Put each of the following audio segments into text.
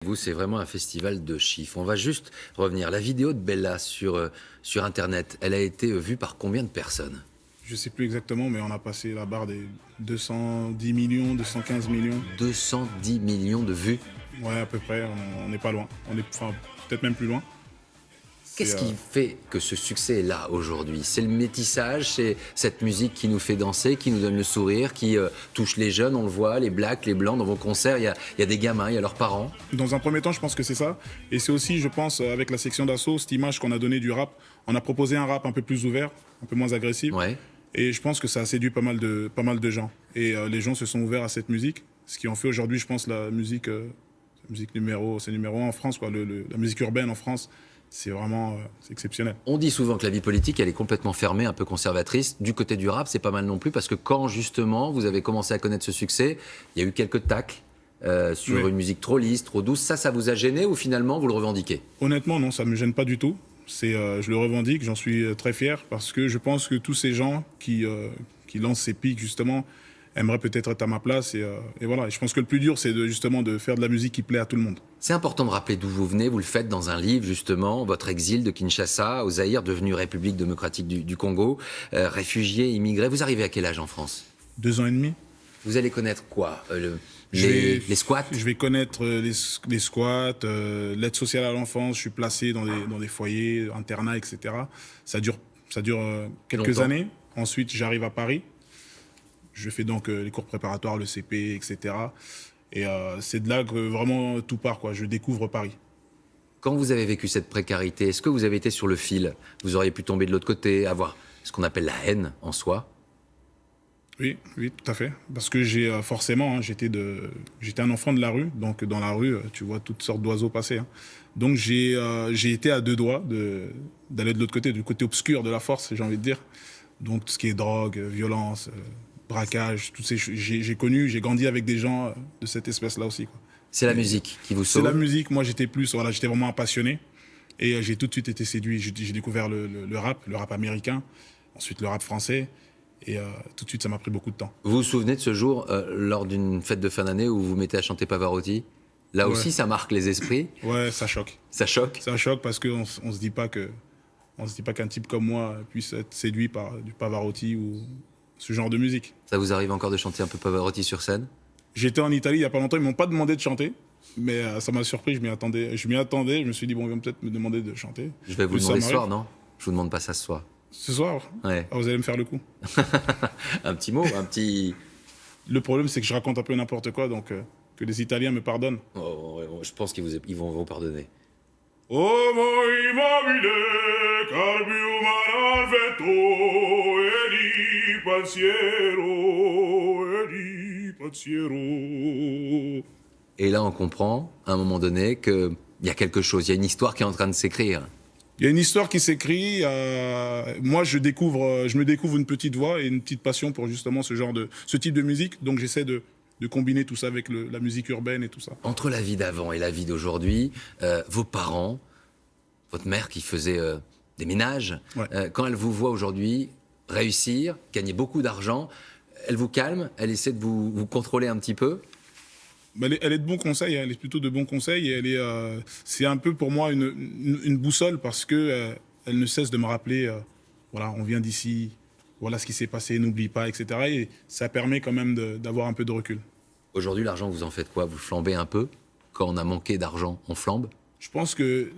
Vous, c'est vraiment un festival de chiffres. On va juste revenir. La vidéo de Bella sur Internet, elle a été vue par combien de personnes? Je ne sais plus exactement, mais on a passé la barre des 210 millions, 215 millions. 210 millions de vues. Ouais, à peu près, on n'est pas loin. On est, enfin, peut-être même plus loin. Qu'est-ce qui fait que ce succès est là aujourd'hui? C'est le métissage, c'est cette musique qui nous fait danser, qui nous donne le sourire, qui touche les jeunes, on le voit, les blacks, les blancs. Dans vos concerts, il y a des gamins, il y a leurs parents. Dans un premier temps, je pense que c'est ça. Et c'est aussi, je pense, avec la section d'assaut, cette image qu'on a donnée du rap, on a proposé un rap un peu plus ouvert, un peu moins agressif. Ouais. Et je pense que ça a séduit pas mal de gens. Et les gens se sont ouverts à cette musique. Ce qui en fait aujourd'hui, je pense, la musique numéro 1 en France, quoi. La musique urbaine en France. C'est vraiment c'est exceptionnel. On dit souvent que la vie politique, elle est complètement fermée, un peu conservatrice. Du côté du rap, c'est pas mal non plus, parce que quand, justement, vous avez commencé à connaître ce succès, il y a eu quelques tacles sur une musique trop lisse, trop douce. Ça vous a gêné ou finalement, vous le revendiquez? Honnêtement, non, ça ne me gêne pas du tout. Je le revendique, j'en suis très fier, parce que je pense que tous ces gens qui lancent ces pics, justement, aimeraient peut-être être à ma place. Et voilà. Et je pense que le plus dur, c'est justement de faire de la musique qui plaît à tout le monde. C'est important de rappeler d'où vous venez. Vous le faites dans un livre, justement, votre exil de Kinshasa au Zaïre, devenu République démocratique du Congo, réfugié, immigré. Vous arrivez à quel âge en France? 2 ans et demi. Vous allez connaître quoi? Les squats? Je vais connaître les squats, l'aide sociale à l'enfance. Je suis placé dans des foyers, internats, etc. Ça dure quelques années. Ensuite, j'arrive à Paris. Je fais donc les cours préparatoires, le CP, etc. Et c'est de là que vraiment tout part, quoi. Je découvre Paris. Quand vous avez vécu cette précarité, est-ce que vous avez été sur le fil? Vous auriez pu tomber de l'autre côté, avoir ce qu'on appelle la haine en soi? Oui, tout à fait. Parce que forcément, hein, j'étais un enfant de la rue. Donc dans la rue, tu vois toutes sortes d'oiseaux passer. Hein. Donc j'ai été à deux doigts d'aller de l'autre côté, du côté obscur de la force, j'ai envie de dire. Donc tout ce qui est drogue, violence, braquage, j'ai grandi avec des gens de cette espèce-là aussi, quoi. C'est la musique qui vous sauve? C'est la musique. Moi, j'étais vraiment un passionné. Et j'ai tout de suite été séduit. J'ai découvert le rap américain, ensuite le rap français. Et tout de suite, ça m'a pris beaucoup de temps. Vous vous souvenez de ce jour, lors d'une fête de fin d'année, où vous vous mettez à chanter Pavarotti? Là aussi, ça marque les esprits. Ouais, ça choque. Ça choque? Ça choque parce qu'on ne se dit pas qu'un type comme moi puisse être séduit par du Pavarotti ou ce genre de musique. Ça vous arrive encore de chanter un peu Pavarotti sur scène? J'étais en Italie il n'y a pas longtemps, ils ne m'ont pas demandé de chanter. Mais ça m'a surpris, je m'y attendais. Je me suis dit, bon, ils vont peut-être me demander de chanter. Je vais vous le demander ce soir, non? Je vous demande pas ça ce soir. Ce soir? Ouais. Ah, vous allez me faire le coup. Un petit mot, un petit... Le problème, c'est que je raconte un peu n'importe quoi, donc que les Italiens me pardonnent. Oh, je pense qu'ils vont vous pardonner. Homo immobile, carbium al vento, e di pensiero. Et là, on comprend, à un moment donné, qu'il y a quelque chose, il y a une histoire qui est en train de s'écrire. Il y a une histoire qui s'écrit. Moi, je me découvre une petite voix et une petite passion pour justement ce type de musique. Donc, j'essaie de combiner tout ça avec la musique urbaine et tout ça. Entre la vie d'avant et la vie d'aujourd'hui, vos parents, votre mère qui faisait des ménages, Ouais. quand elle vous voit aujourd'hui réussir, gagner beaucoup d'argent, elle vous calme, elle essaie de vous contrôler un petit peu? Elle est de bons conseils, hein, elle est plutôt de bons conseils. Et c'est un peu pour moi une boussole parce que elle ne cesse de me rappeler, voilà, on vient d'ici, voilà ce qui s'est passé, n'oublie pas, etc. Et ça permet quand même d'avoir un peu de recul. Aujourd'hui, l'argent, vous en faites quoi? Vous flambez un peu? Quand on a manqué d'argent, on flambe? Je pense que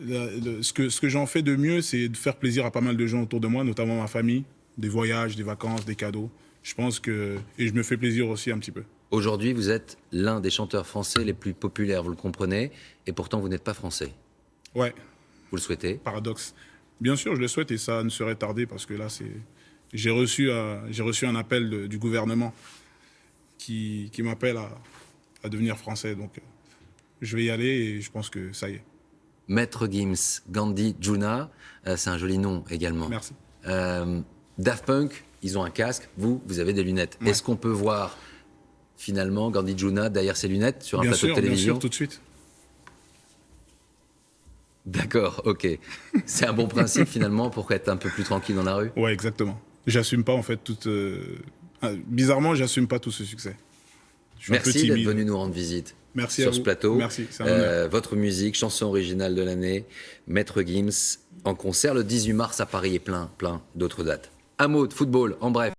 ce que j'en fais de mieux, c'est de faire plaisir à pas mal de gens autour de moi, notamment ma famille, des voyages, des vacances, des cadeaux. Je pense que... Et je me fais plaisir aussi un petit peu. Aujourd'hui, vous êtes l'un des chanteurs français les plus populaires, vous le comprenez, et pourtant vous n'êtes pas français. Ouais, Vous le souhaitez? paradoxe. Bien sûr, je le souhaite et ça ne serait tardé parce que là, j'ai reçu un appel du gouvernement qui m'appelle à devenir français. Donc, je vais y aller et je pense que ça y est. Maître Gims, Gandhi Juna, c'est un joli nom également. Merci. Daft Punk, ils ont un casque, vous avez des lunettes. Ouais. Est-ce qu'on peut voir finalement Gandhi Juna derrière ses lunettes sur un plateau de télévision? Bien sûr, tout de suite. D'accord, ok. C'est un bon principe finalement pour être un peu plus tranquille dans la rue? Ouais, exactement. J'assume pas en fait bizarrement, j'assume pas tout ce succès. Je suis un peu Merci d'être timide. venu nous rendre visite. Merci sur à ce vous. plateau. Merci, c'est un honneur. Votre musique, chanson originale de l'année, Maître Gims, en concert le 18 mars à Paris et plein d'autres dates. Un mot de football, en bref.